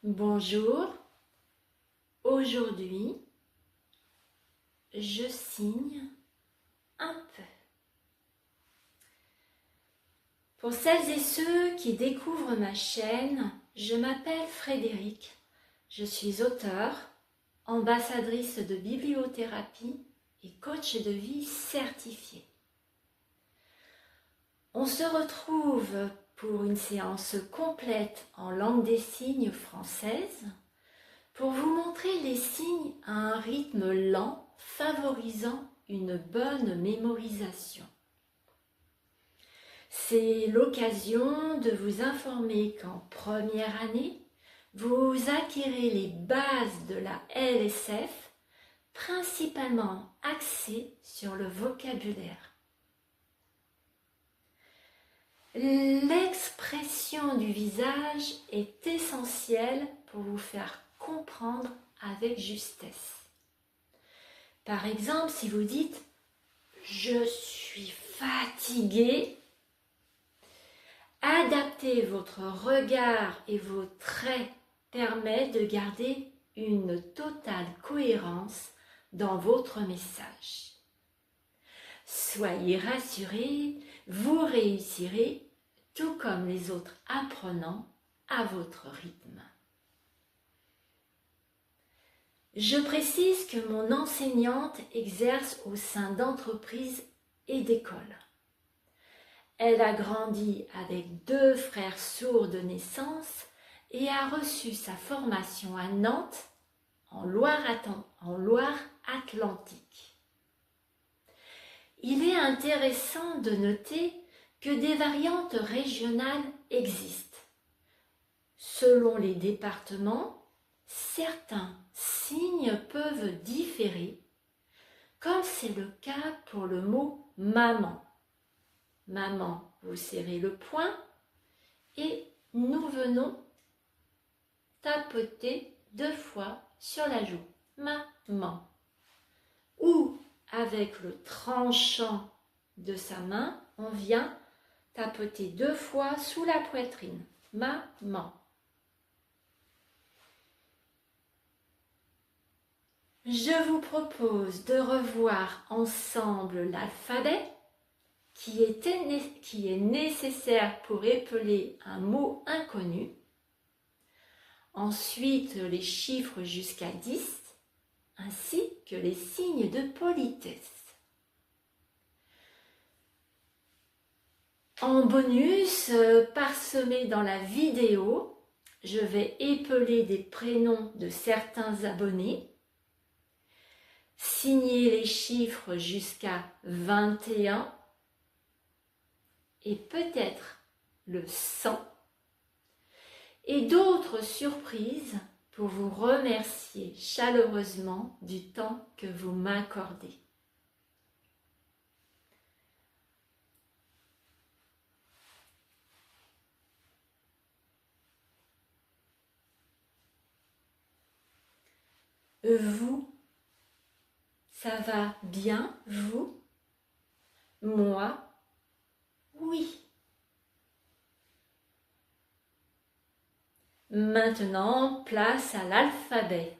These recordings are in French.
Bonjour, aujourd'hui, je signe un peu. Pour celles et ceux qui découvrent ma chaîne, je m'appelle Frédéric. Je suis auteure, ambassadrice de bibliothérapie et coach de vie certifié. On se retrouve pour une séance complète en langue des signes française pour vous montrer les signes à un rythme lent favorisant une bonne mémorisation. C'est l'occasion de vous informer qu'en première année, vous acquérez les bases de la LSF, principalement axées sur le vocabulaire. L'expression du visage est essentielle pour vous faire comprendre avec justesse. Par exemple, si vous dites « je suis fatigué », adapter votre regard et vos traits permet de garder une totale cohérence dans votre message. Soyez rassurés, vous réussirez tout comme les autres apprenants à votre rythme. Je précise que mon enseignante exerce au sein d'entreprises et d'écoles. Elle a grandi avec 2 frères sourds de naissance et a reçu sa formation à Nantes, en Loire-Atlantique. Il est intéressant de noter que des variantes régionales existent. Selon les départements, certains signes peuvent différer, comme c'est le cas pour le mot « maman ». Maman, vous serrez le poing et nous venons tapoter 2 fois sur la joue. Maman. Ou avec le tranchant de sa main, on vient tapoter 2 fois sous la poitrine. Maman. Je vous propose de revoir ensemble l'alphabet qui est nécessaire pour épeler un mot inconnu. Ensuite, les chiffres jusqu'à 10, ainsi que les signes de politesse. En bonus, parsemé dans la vidéo, je vais épeler des prénoms de certains abonnés, signer les chiffres jusqu'à 21 et peut-être le 100 et d'autres surprises pour vous remercier chaleureusement du temps que vous m'accordez. Vous, ça va bien, vous? Moi, oui. Maintenant, place à l'alphabet.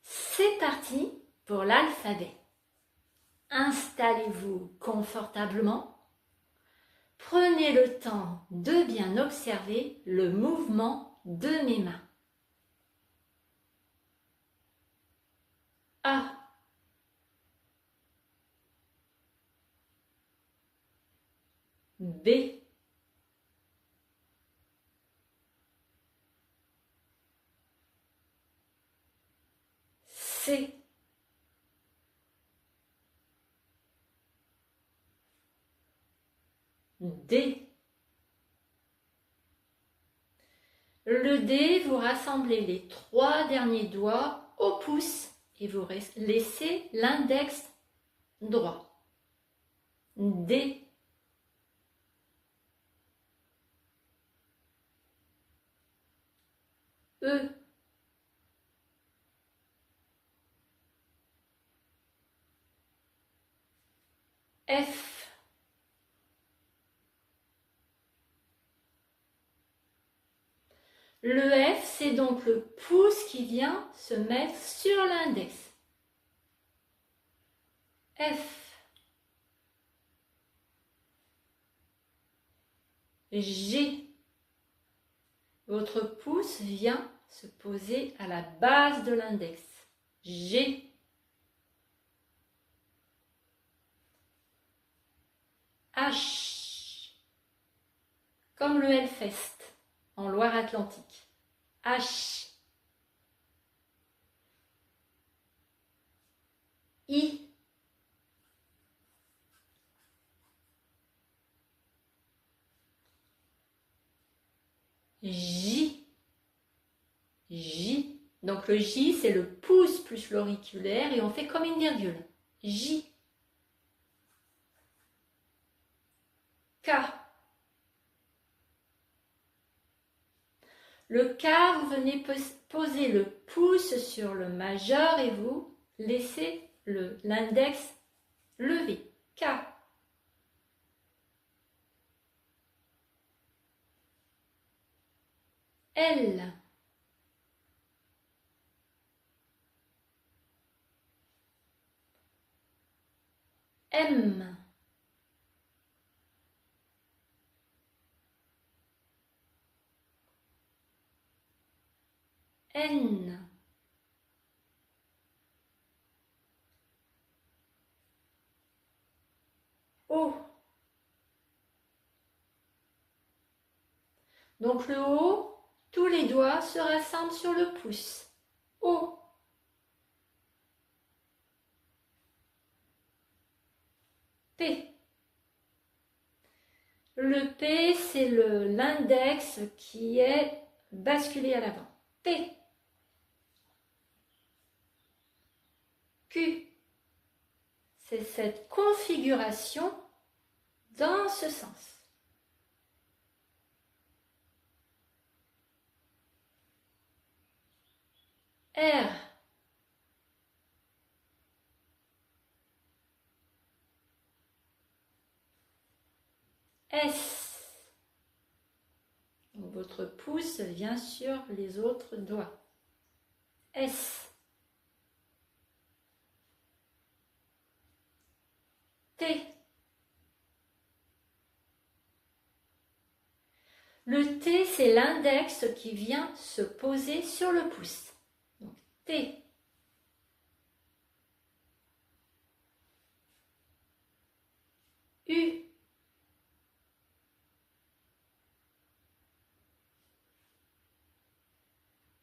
C'est parti pour l'alphabet. Installez-vous confortablement. Prenez le temps de bien observer le mouvement de mes mains. A. B. C. D. Le D, vous rassemblez les 3 derniers doigts au pouce et vous laissez l'index droit. D. E. F. Le F, c'est donc le pouce qui vient se mettre sur l'index. F. G. Votre pouce vient se poser à la base de l'index. G. H. Comme le Hellfest en Loire-Atlantique. H. I. J. J. Donc le J, c'est le pouce plus l'auriculaire et on fait comme une virgule. J. K. Le K, vous venez poser le pouce sur le majeur et vous laissez l'index levé. K. L. M. N. O. Donc le O, tous les doigts se rassemblent sur le pouce. O. P. Le P, c'est l'index qui est basculé à l'avant. P. Q. C'est cette configuration dans ce sens. R. S. Donc votre pouce vient sur les autres doigts. S. T. Le T, c'est l'index qui vient se poser sur le pouce. Donc, T. U.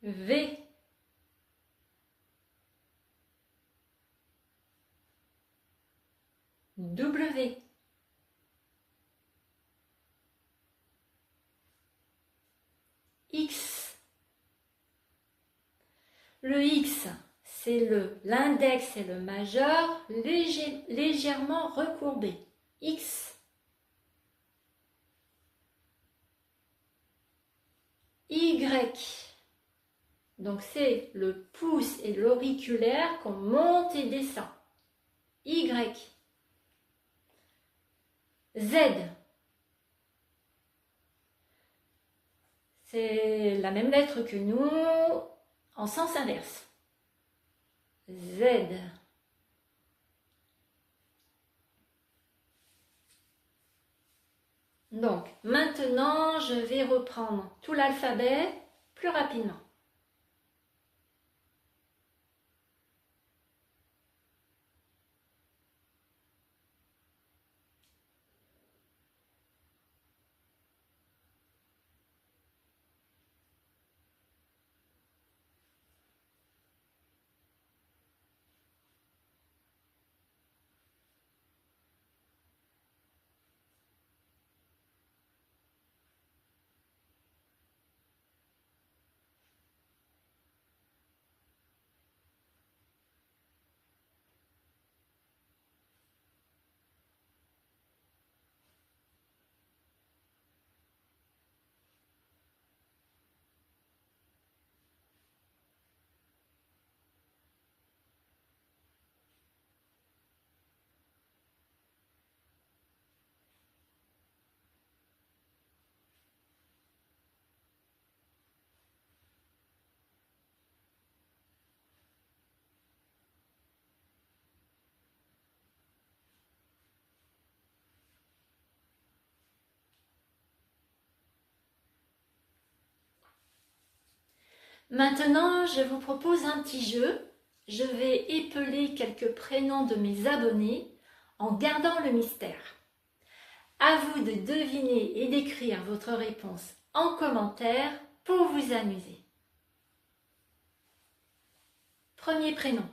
V. W. X. Le X, c'est l'index et le majeur légèrement recourbé. X. Y. Donc c'est le pouce et l'auriculaire qu'on monte et descend. Y. Z. C'est la même lettre que nous en sens inverse. Z. Donc maintenant, je vais reprendre tout l'alphabet plus rapidement. Maintenant, je vous propose un petit jeu. Je vais épeler quelques prénoms de mes abonnés en gardant le mystère. À vous de deviner et d'écrire votre réponse en commentaire pour vous amuser. Premier prénom.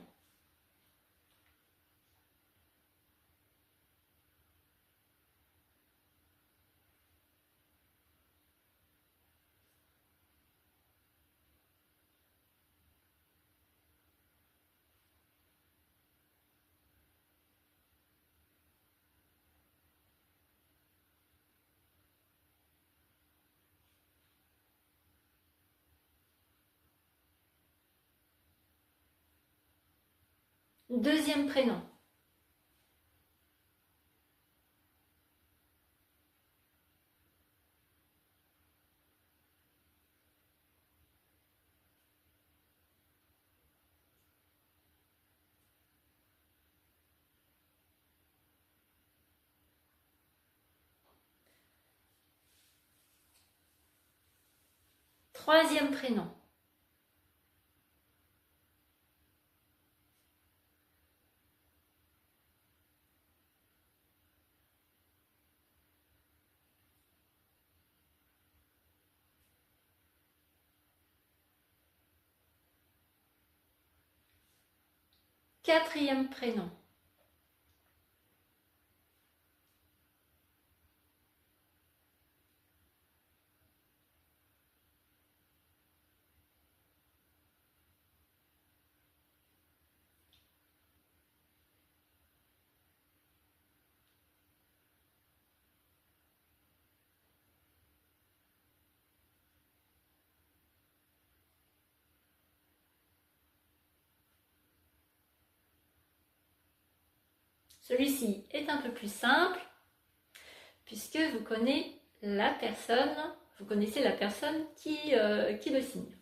Deuxième prénom. Troisième prénom. Quatrième prénom. Celui-ci est un peu plus simple puisque vous connaissez la personne qui le signe.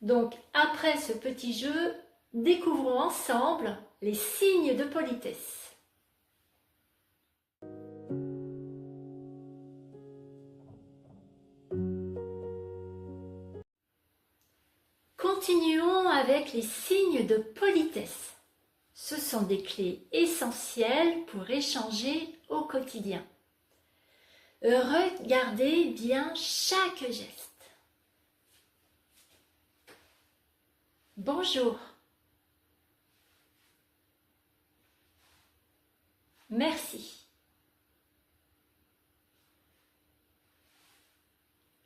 Donc, après ce petit jeu, découvrons ensemble les signes de politesse. Continuons avec les signes de politesse. Ce sont des clés essentielles pour échanger au quotidien. Regardez bien chaque geste. Bonjour. Merci.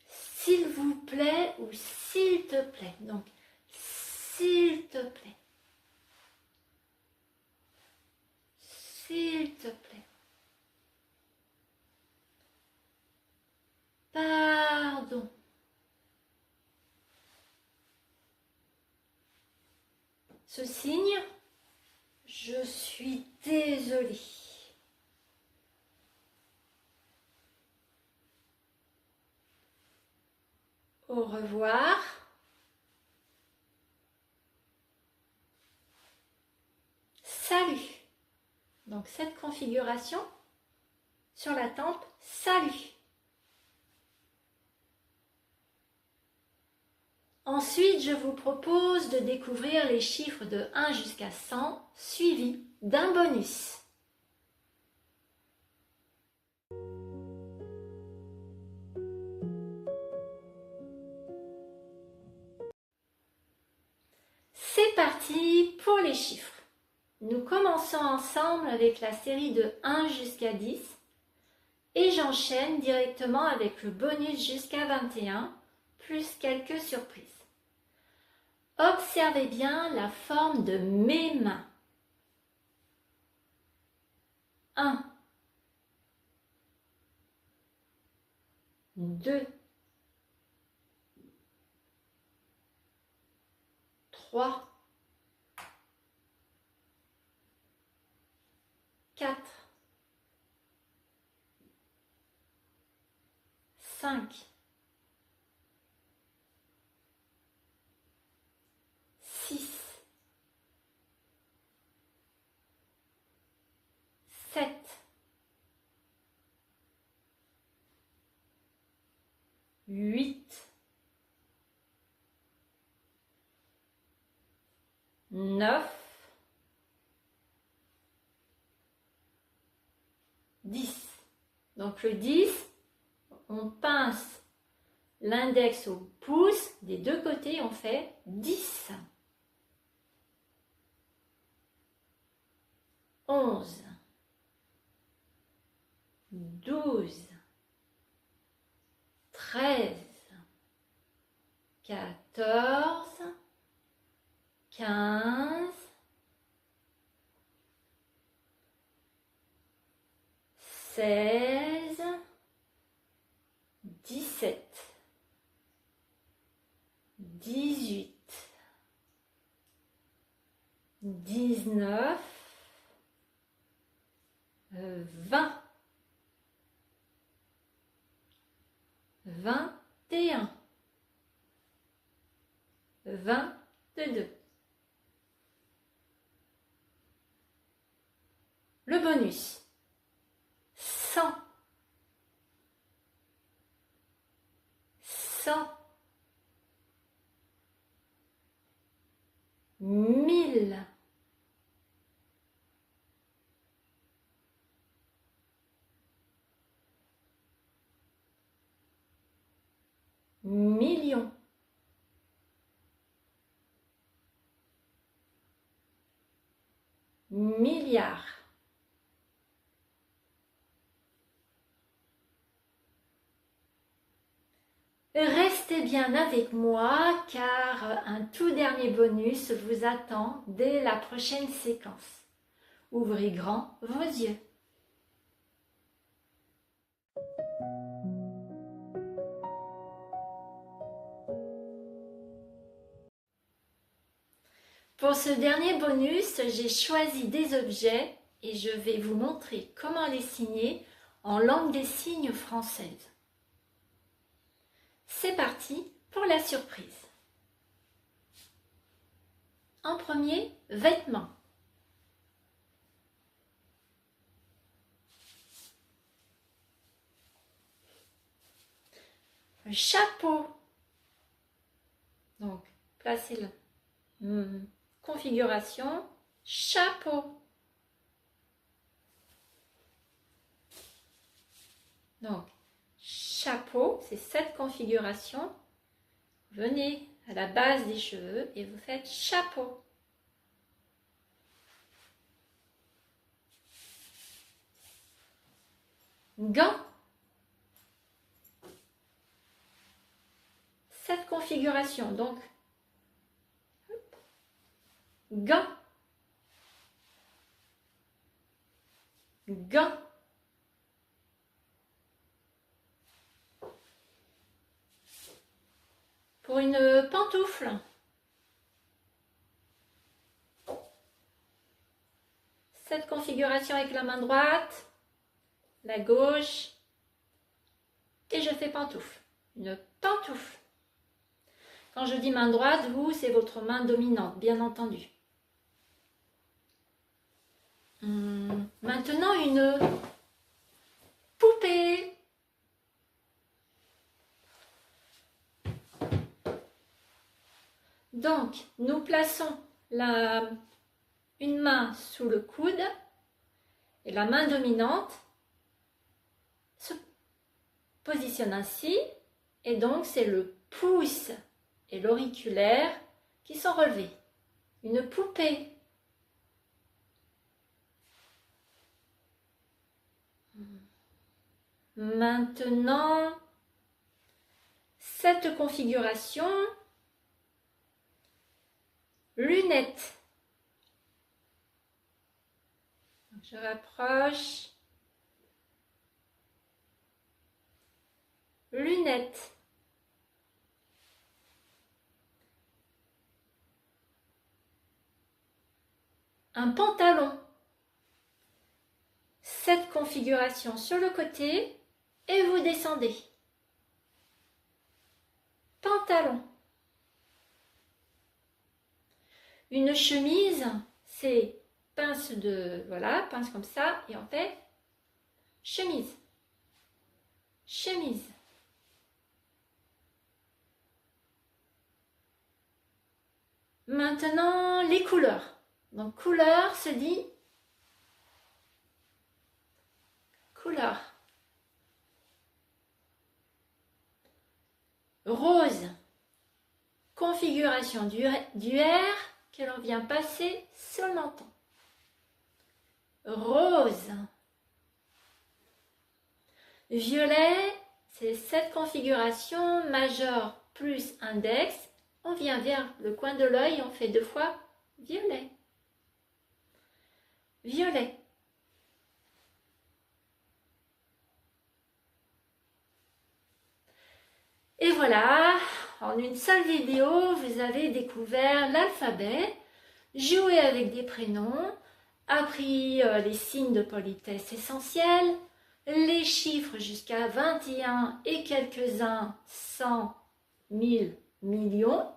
S'il vous plaît ou s'il te plaît. Donc, s'il te plaît. S'il te plaît. Pardon. Ce signe, je suis désolée. Au revoir. Salut. Donc cette configuration sur la tempe, salut. Ensuite, je vous propose de découvrir les chiffres de 1 jusqu'à 100 suivis d'un bonus. C'est parti pour les chiffres. Nous commençons ensemble avec la série de 1 jusqu'à 10 et j'enchaîne directement avec le bonus jusqu'à 21 plus quelques surprises. Observez bien la forme de mes mains. 1, 2, 3, 4, 5, 6, 7, 8, 9, 10. Donc le 10, on pince l'index au pouce, des deux côtés on fait 10. 11, 12, 13, 14, 15, 16, 17, 18, 19, 20, 21, 22. Le bonus. 100, 100, 1000, millions, milliards. Restez bien avec moi car un tout dernier bonus vous attend dès la prochaine séquence. Ouvrez grand vos yeux. Pour ce dernier bonus, j'ai choisi des objets et je vais vous montrer comment les signer en langue des signes française. C'est parti pour la surprise. En premier, vêtements. Chapeau. Donc, placez-le. Configuration, chapeau. Donc, chapeau, c'est cette configuration. Venez à la base des cheveux et vous faites chapeau. Gants. Cette configuration, donc, gants. Gants. Pour une pantoufle. Cette configuration avec la main droite, la gauche, et je fais pantoufle. Une pantoufle. Quand je dis main droite, vous, c'est votre main dominante, bien entendu. Maintenant, une poupée. Donc, nous plaçons une main sous le coude et la main dominante se positionne ainsi. Et donc, c'est le pouce et l'auriculaire qui sont relevés. Une poupée. Maintenant, cette configuration, lunettes. Je rapproche. Lunettes. Un pantalon. Cette configuration sur le côté et vous descendez. Pantalon. Une chemise, c'est pince pince comme ça et on fait chemise. Chemise. Maintenant, les couleurs. Donc, couleur se dit couleur. Rose, configuration du R que l'on vient passer sur le menton. Rose. Violet, c'est cette configuration majeur plus index. On vient vers le coin de l'œil, on fait 2 fois violet. Violet. Et voilà, en une seule vidéo, vous avez découvert l'alphabet, joué avec des prénoms, appris les signes de politesse essentiels, les chiffres jusqu'à 21 et quelques-uns 100, 1000, millions,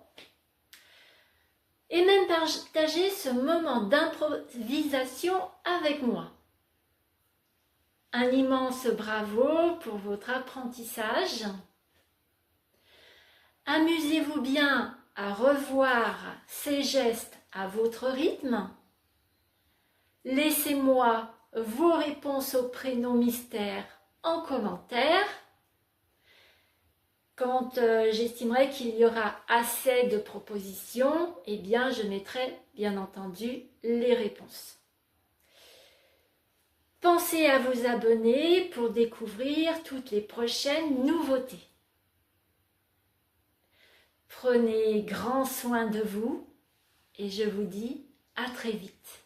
et même partager ce moment d'improvisation avec moi. Un immense bravo pour votre apprentissage. Amusez-vous bien à revoir ces gestes à votre rythme. Laissez-moi vos réponses aux prénoms mystères en commentaire. Quand j'estimerai qu'il y aura assez de propositions, eh bien je mettrai bien entendu les réponses. Pensez à vous abonner pour découvrir toutes les prochaines nouveautés. Prenez grand soin de vous et je vous dis à très vite.